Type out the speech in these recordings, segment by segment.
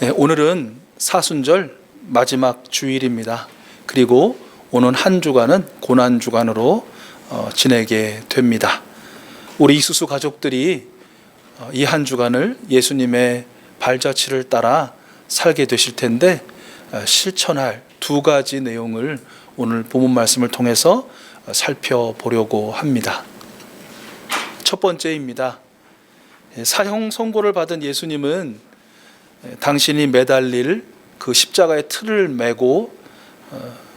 네, 오늘은 사순절 마지막 주일입니다. 그리고 오는 한 주간은 고난주간으로 지내게 됩니다. 우리 이수수 가족들이 이 한 주간을 예수님의 발자취를 따라 살게 되실 텐데 실천할 두 가지 내용을 오늘 본문 말씀을 통해서 살펴보려고 합니다. 첫 번째입니다. 사형 선고를 받은 예수님은 당신이 매달릴 그 십자가의 틀을 메고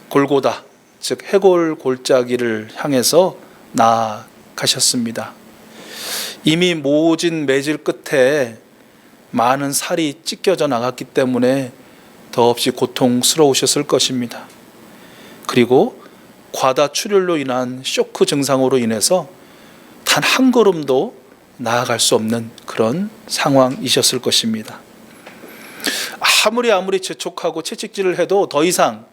골고다, 즉 해골 골짜기를 향해서 나아가셨습니다. 이미 모진 매질 끝에 많은 살이 찢겨져 나갔기 때문에 더없이 고통스러우셨을 것입니다. 그리고 과다 출혈로 인한 쇼크 증상으로 인해서 단 한 걸음도 나아갈 수 없는 그런 상황이셨을 것입니다. 아무리 재촉하고 채찍질을 해도 더 이상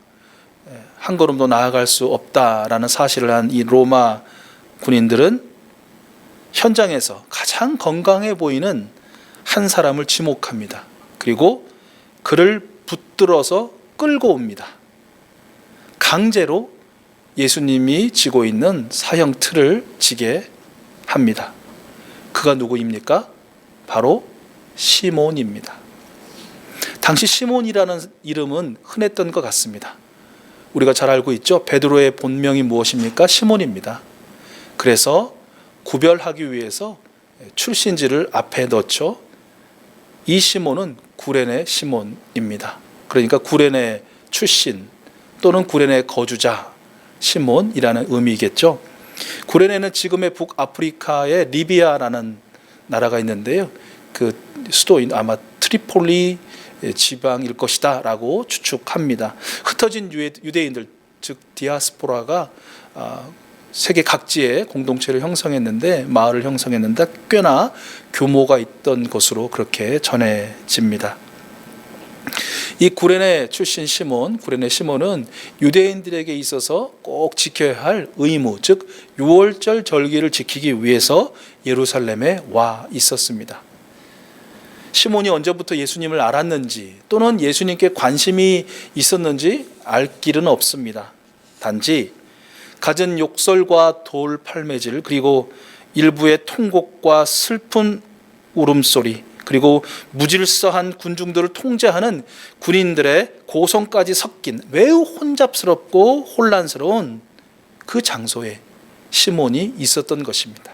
한 걸음도 나아갈 수 없다라는 사실을 한 이 로마 군인들은 현장에서 가장 건강해 보이는 한 사람을 지목합니다. 그리고 그를 붙들어서 끌고 옵니다. 강제로 예수님이 지고 있는 사형 틀을 지게 합니다. 그가 누구입니까? 바로 시몬입니다. 당시 시몬이라는 이름은 흔했던 것 같습니다. 우리가 잘 알고 있죠? 베드로의 본명이 무엇입니까? 시몬입니다. 그래서 구별하기 위해서 출신지를 앞에 넣죠. 이 시몬은 구레네 시몬입니다. 그러니까 구레네 출신 또는 구레네 거주자 시몬이라는 의미겠죠. 구레네는 지금의 북아프리카의 리비아라는 나라가 있는데요. 그 수도인 아마 트리폴리 지방일 것이다 라고 추측합니다. 흩어진 유대인들, 즉 디아스포라가 세계 각지에 공동체를 형성했는데, 마을을 형성했는데 꽤나 규모가 있던 것으로 그렇게 전해집니다. 이 구레네 출신 시몬, 구레네 시몬은 유대인들에게 있어서 꼭 지켜야 할 의무, 즉 유월절 절기를 지키기 위해서 예루살렘에 와 있었습니다. 시몬이 언제부터 예수님을 알았는지 또는 예수님께 관심이 있었는지 알 길은 없습니다. 단지 갖은 욕설과 돌 팔매질, 그리고 일부의 통곡과 슬픈 울음소리, 그리고 무질서한 군중들을 통제하는 군인들의 고성까지 섞인 매우 혼잡스럽고 혼란스러운 그 장소에 시몬이 있었던 것입니다.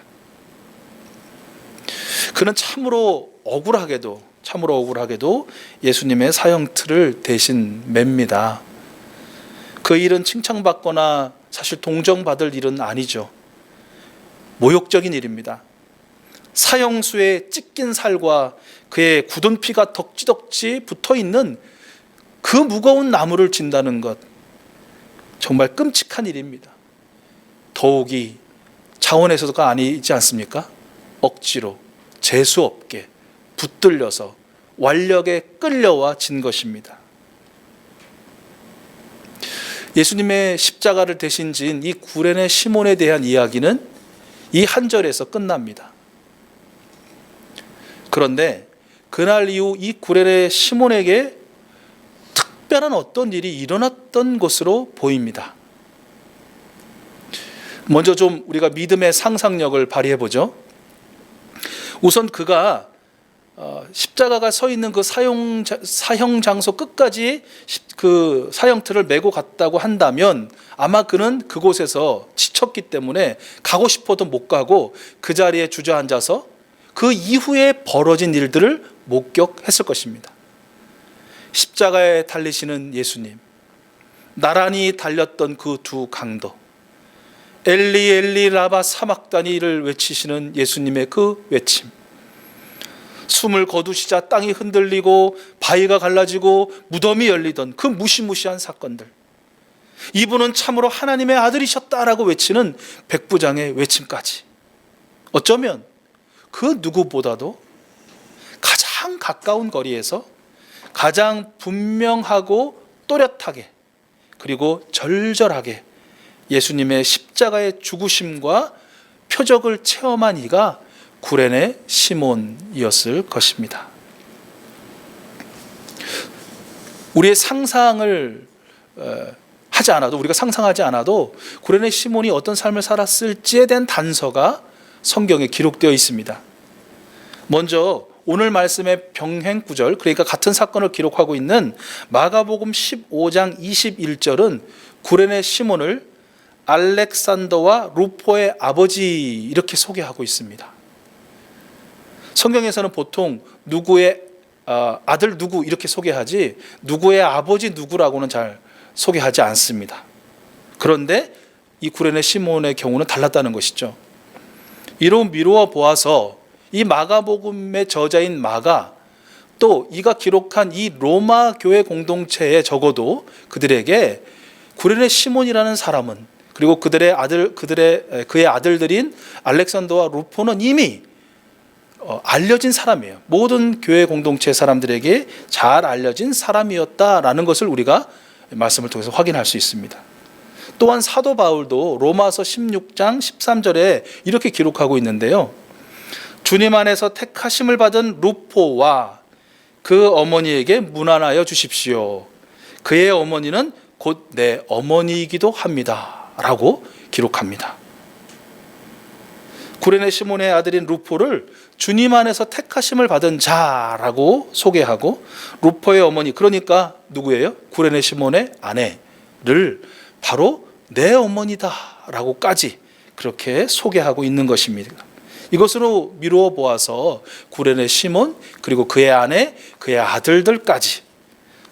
그는 참으로 억울하게도 예수님의 사형틀을 대신 맵니다. 그 일은 칭찬받거나 사실 동정받을 일은 아니죠. 모욕적인 일입니다. 사형수의 찢긴 살과 그의 굳은 피가 덕지덕지 붙어있는 그 무거운 나무를 진다는 것, 정말 끔찍한 일입니다. 더욱이 자원에서가 아니지 않습니까? 억지로 재수없게 붙들려서 완력에 끌려와 진 것입니다. 예수님의 십자가를 대신 지은 이 구레네 시몬에 대한 이야기는 이 한 절에서 끝납니다. 그런데 그날 이후 이 구레네 시몬에게 특별한 어떤 일이 일어났던 것으로 보입니다. 먼저 좀 우리가 믿음의 상상력을 발휘해 보죠. 우선 그가 십자가가 서 있는 그 사형 장소 끝까지 그 사형틀을 메고 갔다고 한다면 아마 그는 그곳에서 지쳤기 때문에 가고 싶어도 못 가고 그 자리에 주저앉아서 그 이후에 벌어진 일들을 목격했을 것입니다. 십자가에 달리시는 예수님, 나란히 달렸던 그 두 강도, 엘리 엘리 라바 사막다니를 외치시는 예수님의 그 외침, 숨을 거두시자 땅이 흔들리고 바위가 갈라지고 무덤이 열리던 그 무시무시한 사건들, 이분은 참으로 하나님의 아들이셨다라고 외치는 백부장의 외침까지, 어쩌면 그 누구보다도 가장 가까운 거리에서 가장 분명하고 또렷하게 그리고 절절하게 예수님의 십자가의 죽으심과 표적을 체험한 이가 구레네 시몬이었을 것입니다. 우리의 상상을 하지 않아도, 우리가 상상하지 않아도 구레네 시몬이 어떤 삶을 살았을지에 대한 단서가 성경에 기록되어 있습니다. 먼저 오늘 말씀의 병행 구절, 그러니까 같은 사건을 기록하고 있는 마가복음 15장 21절은 구레네 시몬을 알렉산더와 루포의 아버지 이렇게 소개하고 있습니다. 성경에서는 보통 누구의 아들 누구 이렇게 소개하지 누구의 아버지 누구라고는 잘 소개하지 않습니다. 그런데 이 구레네 시몬의 경우는 달랐다는 것이죠. 이로 미루어 보아서 이 마가복음의 저자인 마가, 또 이가 기록한 이 로마 교회 공동체에 적어도 그들에게 구레네 시몬이라는 사람은, 그리고 그의 아들들인 알렉산더와 루포는 이미 알려진 사람이에요. 모든 교회 공동체 사람들에게 잘 알려진 사람이었다라는 것을 우리가 말씀을 통해서 확인할 수 있습니다. 또한 사도 바울도 로마서 16장 13절에 이렇게 기록하고 있는데요. 주님 안에서 택하심을 받은 루포와 그 어머니에게 문안하여 주십시오. 그의 어머니는 곧 내 어머니이기도 합니다. 라고 기록합니다. 구레네 시몬의 아들인 루포를 주님 안에서 택하심을 받은 자라고 소개하고, 루포의 어머니, 그러니까 누구예요? 구레네 시몬의 아내를 바로 내 어머니다라고까지 그렇게 소개하고 있는 것입니다. 이것으로 미루어 보아서 구레네 시몬, 그리고 그의 아내, 그의 아들들까지,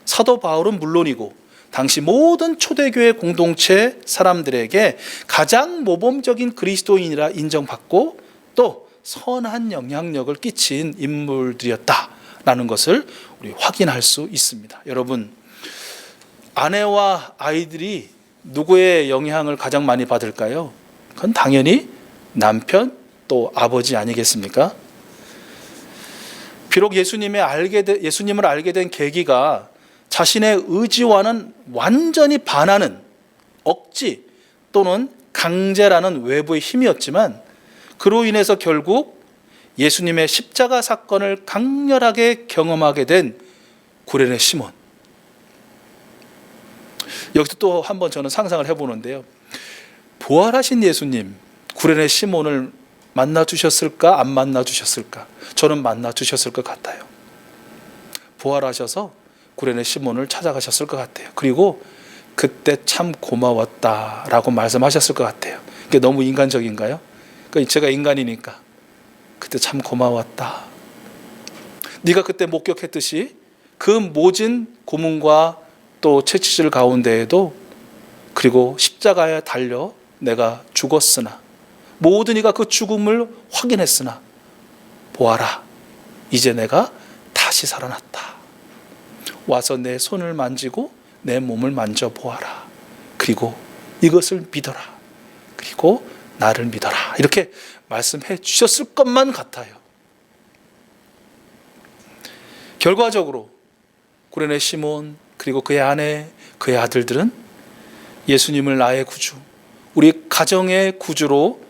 사도 바울은 물론이고 당시 모든 초대교회 공동체 사람들에게 가장 모범적인 그리스도인이라 인정받고 또 선한 영향력을 끼친 인물들이었다라는 것을 우리 확인할 수 있습니다. 여러분, 아내와 아이들이 누구의 영향을 가장 많이 받을까요? 그건 당연히 남편, 또 아버지 아니겠습니까? 비록 예수님을 알게 된 계기가 자신의 의지와는 완전히 반하는 억지 또는 강제라는 외부의 힘이었지만, 그로 인해서 결국 예수님의 십자가 사건을 강렬하게 경험하게 된 구레네 시몬. 여기서 또 한번 저는 상상을 해보는데요. 부활하신 예수님, 구레네 시몬을 만나 주셨을까, 안 만나 주셨을까? 저는 만나 주셨을 것 같아요. 부활하셔서 구레네 시몬을 찾아가셨을 것 같아요. 그리고 그때 참 고마웠다라고 말씀하셨을 것 같아요. 그게 너무 인간적인가요? 그러니까 제가 인간이니까 그때 참 고마웠다. 네가 그때 목격했듯이 그 모진 고문과 또 채찍질 가운데에도, 그리고 십자가에 달려 내가 죽었으나 모든 이가 그 죽음을 확인했으나 보아라, 이제 내가 다시 살아났다. 와서 내 손을 만지고 내 몸을 만져보아라. 그리고 이것을 믿어라. 그리고 나를 믿어라. 이렇게 말씀해 주셨을 것만 같아요. 결과적으로 구레네 시몬, 그리고 그의 아내, 그의 아들들은 예수님을 나의 구주, 우리 가정의 구주로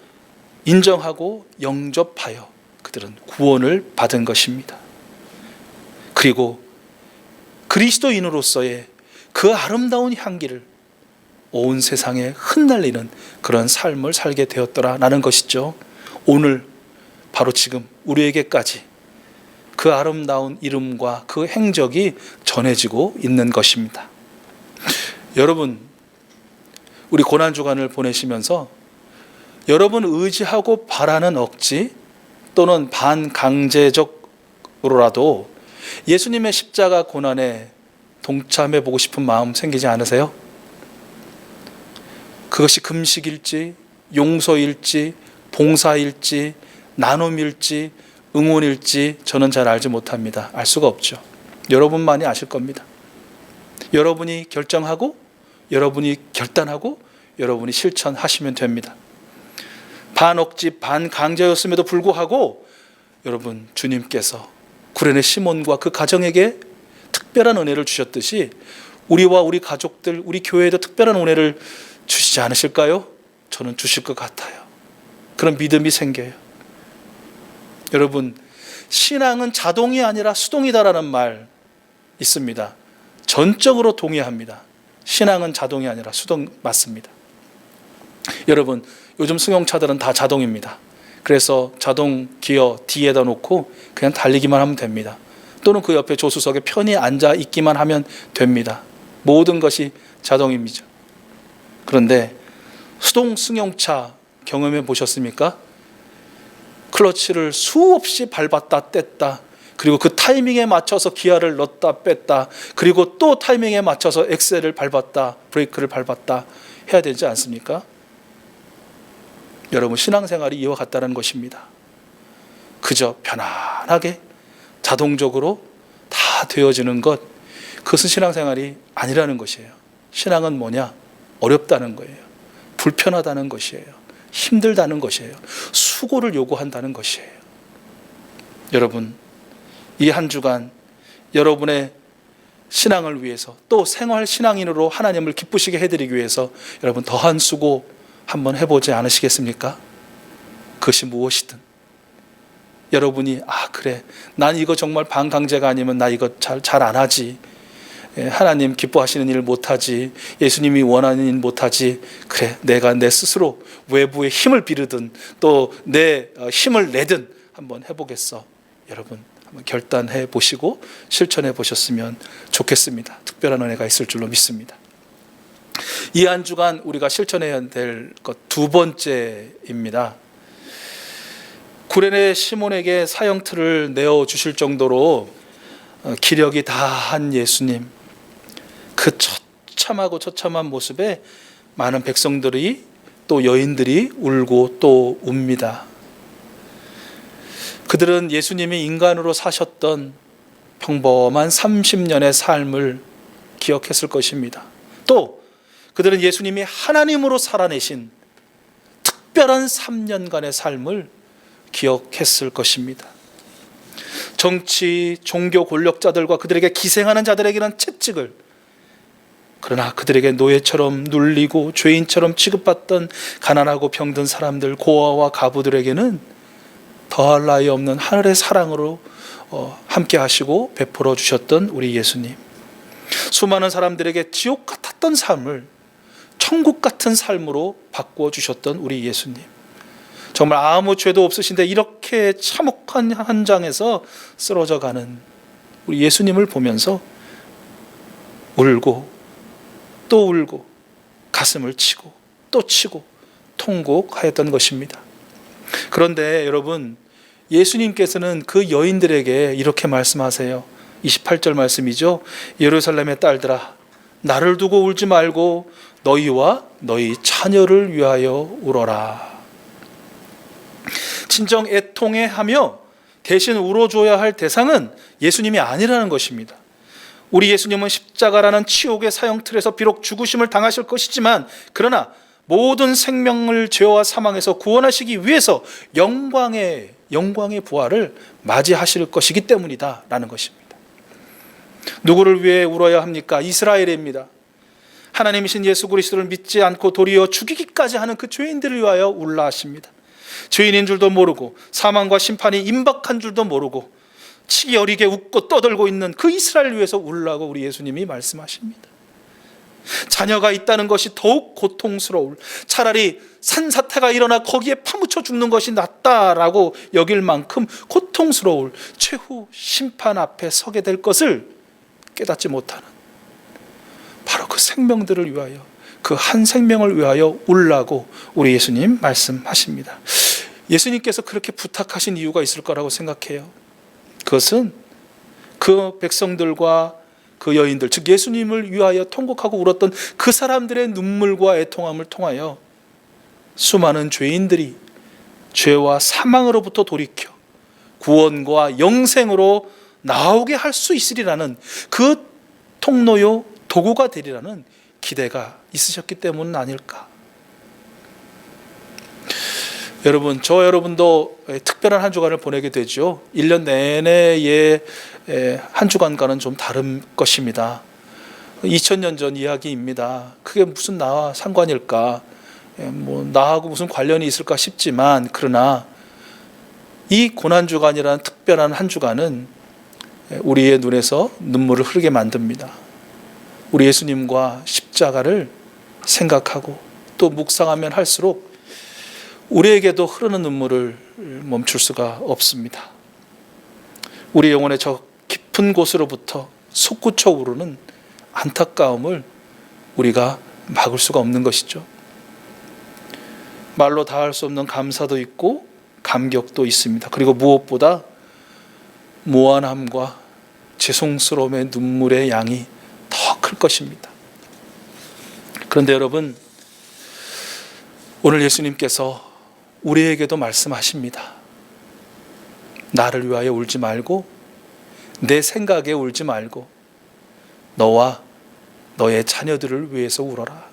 인정하고 영접하여 그들은 구원을 받은 것입니다. 그리고 그리스도인으로서의 그 아름다운 향기를 온 세상에 흩날리는 그런 삶을 살게 되었더라라는 것이죠. 오늘 바로 지금 우리에게까지 그 아름다운 이름과 그 행적이 전해지고 있는 것입니다. 여러분, 우리 고난주간을 보내시면서 여러분 의지하고 바라는 억지 또는 반강제적으로라도 예수님의 십자가 고난에 동참해 보고 싶은 마음 생기지 않으세요? 그것이 금식일지, 용서일지, 봉사일지, 나눔일지, 응원일지 저는 잘 알지 못합니다. 알 수가 없죠. 여러분만이 아실 겁니다. 여러분이 결정하고, 여러분이 결단하고, 여러분이 실천하시면 됩니다. 반억지, 반강제였음에도 불구하고 여러분, 주님께서 구레네 시몬과 그 가정에게 특별한 은혜를 주셨듯이 우리와 우리 가족들, 우리 교회에도 특별한 은혜를 주시지 않으실까요? 저는 주실 것 같아요. 그런 믿음이 생겨요. 여러분, 신앙은 자동이 아니라 수동이다라는 말 있습니다. 전적으로 동의합니다. 신앙은 자동이 아니라 수동 맞습니다. 여러분, 요즘 승용차들은 다 자동입니다. 그래서 자동 기어 뒤에다 놓고 그냥 달리기만 하면 됩니다. 또는 그 옆에 조수석에 편히 앉아 있기만 하면 됩니다. 모든 것이 자동입니다. 그런데 수동 승용차 경험해 보셨습니까? 클러치를 수없이 밟았다 뗐다, 그리고 그 타이밍에 맞춰서 기아를 넣었다 뺐다, 그리고 또 타이밍에 맞춰서 엑셀을 밟았다 브레이크를 밟았다 해야 되지 않습니까? 여러분, 신앙생활이 이와 같다는 것입니다. 그저 편안하게 자동적으로 다 되어지는 것, 그것은 신앙생활이 아니라는 것이에요. 신앙은 뭐냐? 어렵다는 거예요. 불편하다는 것이에요. 힘들다는 것이에요. 수고를 요구한다는 것이에요. 여러분, 이 한 주간 여러분의 신앙을 위해서, 또 생활 신앙인으로 하나님을 기쁘시게 해드리기 위해서 여러분 더한 수고 한번 해보지 않으시겠습니까? 그것이 무엇이든 여러분이 그래, 난 이거 정말 반강제가 아니면 나 이거 잘 안 하지, 하나님 기뻐하시는 일 못하지, 예수님이 원하는 일 못하지, 그래 내가 내 스스로 외부의 힘을 비르든 또 내 힘을 내든 한번 해보겠어. 여러분 한번 결단해 보시고 실천해 보셨으면 좋겠습니다. 특별한 은혜가 있을 줄로 믿습니다. 이 한 주간 우리가 실천해야 될 것 두 번째입니다. 구레네 시몬에게 사형틀을 내어주실 정도로 기력이 다한 예수님, 그 처참한 모습에 많은 백성들이, 또 여인들이 울고 또 웁니다. 그들은 예수님이 인간으로 사셨던 평범한 30년의 삶을 기억했을 것입니다. 또 그들은 예수님이 하나님으로 살아내신 특별한 3년간의 삶을 기억했을 것입니다. 정치, 종교 권력자들과 그들에게 기생하는 자들에게는 채찍을, 그러나 그들에게 노예처럼 눌리고 죄인처럼 취급받던 가난하고 병든 사람들, 고아와 가부들에게는 더할 나위 없는 하늘의 사랑으로 함께 하시고 베풀어 주셨던 우리 예수님, 수많은 사람들에게 지옥 같았던 삶을 천국 같은 삶으로 바꾸어 주셨던 우리 예수님, 정말 아무 죄도 없으신데 이렇게 참혹한 현장에서 쓰러져 가는 우리 예수님을 보면서 울고 또 울고 가슴을 치고 또 치고 통곡하였던 것입니다. 그런데 여러분, 예수님께서는 그 여인들에게 이렇게 말씀하세요. 28절 말씀이죠. 예루살렘의 딸들아, 나를 두고 울지 말고 너희와 너희 자녀를 위하여 울어라. 진정 애통해하며 대신 울어줘야 할 대상은 예수님이 아니라는 것입니다. 우리 예수님은 십자가라는 치욕의 사형틀에서 비록 죽으심을 당하실 것이지만, 그러나 모든 생명을 죄와 사망에서 구원하시기 위해서 영광의 부활을 맞이하실 것이기 때문이다 라는 것입니다. 누구를 위해 울어야 합니까? 이스라엘입니다. 하나님이신 예수 그리스도를 믿지 않고 도리어 죽이기까지 하는 그 죄인들을 위하여 울라 하십니다. 죄인인 줄도 모르고 사망과 심판이 임박한 줄도 모르고 치기 어리게 웃고 떠들고 있는 그 이스라엘을 위해서 울라고 우리 예수님이 말씀하십니다. 자녀가 있다는 것이 더욱 고통스러울, 차라리 산사태가 일어나 거기에 파묻혀 죽는 것이 낫다라고 여길 만큼 고통스러울 최후 심판 앞에 서게 될 것을 깨닫지 못하는, 바로 그 생명들을 위하여, 그 한 생명을 위하여 울라고 우리 예수님 말씀하십니다. 예수님께서 그렇게 부탁하신 이유가 있을 거라고 생각해요. 그것은 그 백성들과 그 여인들, 즉 예수님을 위하여 통곡하고 울었던 그 사람들의 눈물과 애통함을 통하여 수많은 죄인들이 죄와 사망으로부터 돌이켜 구원과 영생으로 나오게 할 수 있으리라는, 그 통로요 도구가 되리라는 기대가 있으셨기 때문 아닐까. 여러분, 여러분도 특별한 한 주간을 보내게 되죠. 1년 내내의 한 주간과는 좀 다른 것입니다. 2000년 전 이야기입니다. 그게 무슨 나와 상관일까, 나하고 무슨 관련이 있을까 싶지만, 그러나 이 고난주간이라는 특별한 한 주간은 우리의 눈에서 눈물을 흐르게 만듭니다. 우리 예수님과 십자가를 생각하고 또 묵상하면 할수록 우리에게도 흐르는 눈물을 멈출 수가 없습니다. 우리 영혼의 저 깊은 곳으로부터 솟구쳐 오르는 안타까움을 우리가 막을 수가 없는 것이죠. 말로 다 할 수 없는 감사도 있고 감격도 있습니다. 그리고 무엇보다 무한함과 죄송스러움의 눈물의 양이 더 클 것입니다. 그런데 여러분, 오늘 예수님께서 우리에게도 말씀하십니다. 나를 위하여 울지 말고 내 생각에 울지 말고 너와 너의 자녀들을 위해서 울어라.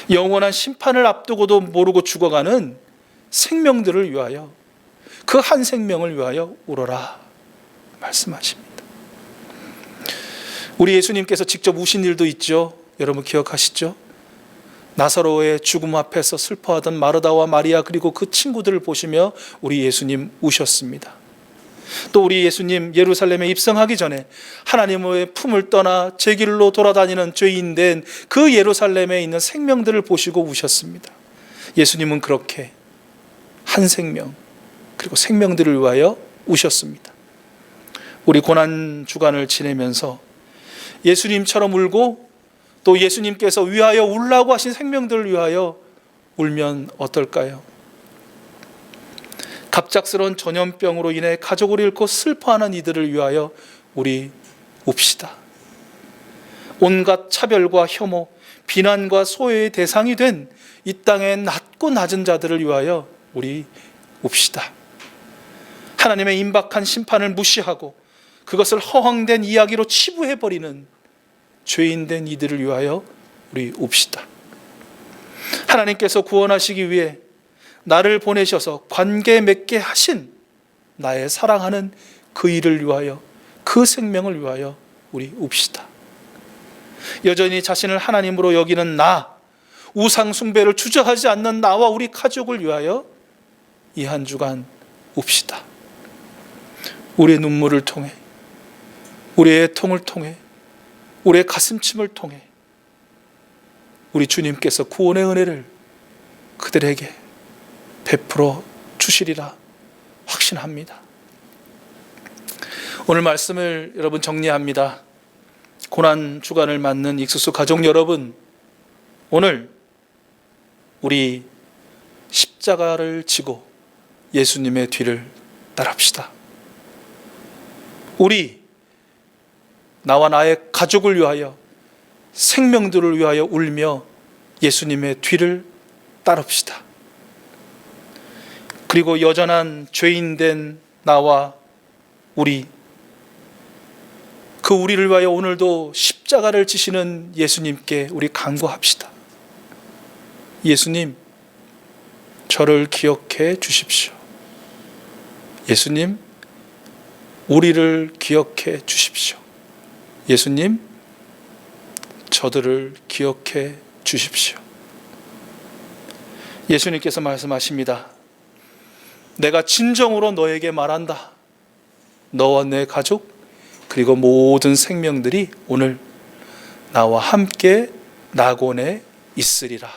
영원한 심판을 앞두고도 모르고 죽어가는 생명들을 위하여, 그 한 생명을 위하여 울어라 말씀하십니다. 우리 예수님께서 직접 우신 일도 있죠. 여러분 기억하시죠? 나사로의 죽음 앞에서 슬퍼하던 마르다와 마리아 그리고 그 친구들을 보시며 우리 예수님 우셨습니다. 또 우리 예수님 예루살렘에 입성하기 전에 하나님의 품을 떠나 제 길로 돌아다니는 죄인된 그 예루살렘에 있는 생명들을 보시고 우셨습니다. 예수님은 그렇게 한 생명 그리고 생명들을 위하여 우셨습니다. 우리 고난 주간을 지내면서 예수님처럼 울고 또 예수님께서 위하여 울라고 하신 생명들을 위하여 울면 어떨까요? 갑작스러운 전염병으로 인해 가족을 잃고 슬퍼하는 이들을 위하여 우리 웁시다. 온갖 차별과 혐오, 비난과 소외의 대상이 된 이 땅의 낮고 낮은 자들을 위하여 우리 웁시다. 하나님의 임박한 심판을 무시하고 그것을 허황된 이야기로 치부해버리는 죄인된 이들을 위하여 우리 웁시다. 하나님께서 구원하시기 위해 나를 보내셔서 관계 맺게 하신 나의 사랑하는 그 일을 위하여, 그 생명을 위하여 우리 웁시다. 여전히 자신을 하나님으로 여기는 나, 우상 숭배를 주저하지 않는 나와 우리 가족을 위하여 이 한 주간 웁시다. 우리의 눈물을 통해, 우리의 애통을 통해, 우리의 가슴침을 통해 우리 주님께서 구원의 은혜를 그들에게 베풀어 주시리라 확신합니다. 오늘 말씀을 여러분 정리합니다. 고난 주간을 맞는 익수수 가족 여러분, 오늘 우리 십자가를 지고 예수님의 뒤를 따릅시다. 우리 나와 나의 가족을 위하여, 생명들을 위하여 울며 예수님의 뒤를 따릅시다. 그리고 여전한 죄인된 나와 우리를 위하여 오늘도 십자가를 지시는 예수님께 우리 간구합시다. 예수님, 저를 기억해 주십시오. 예수님, 우리를 기억해 주십시오. 예수님, 저들을 기억해 주십시오. 예수님께서 말씀하십니다. 내가 진정으로 너에게 말한다. 너와 내 가족 그리고 모든 생명들이 오늘 나와 함께 낙원에 있으리라.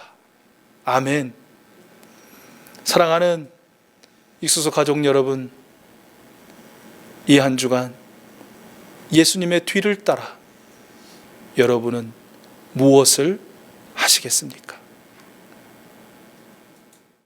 아멘. 사랑하는 익수수 가족 여러분, 이 한 주간 예수님의 뒤를 따라 여러분은 무엇을 하시겠습니까?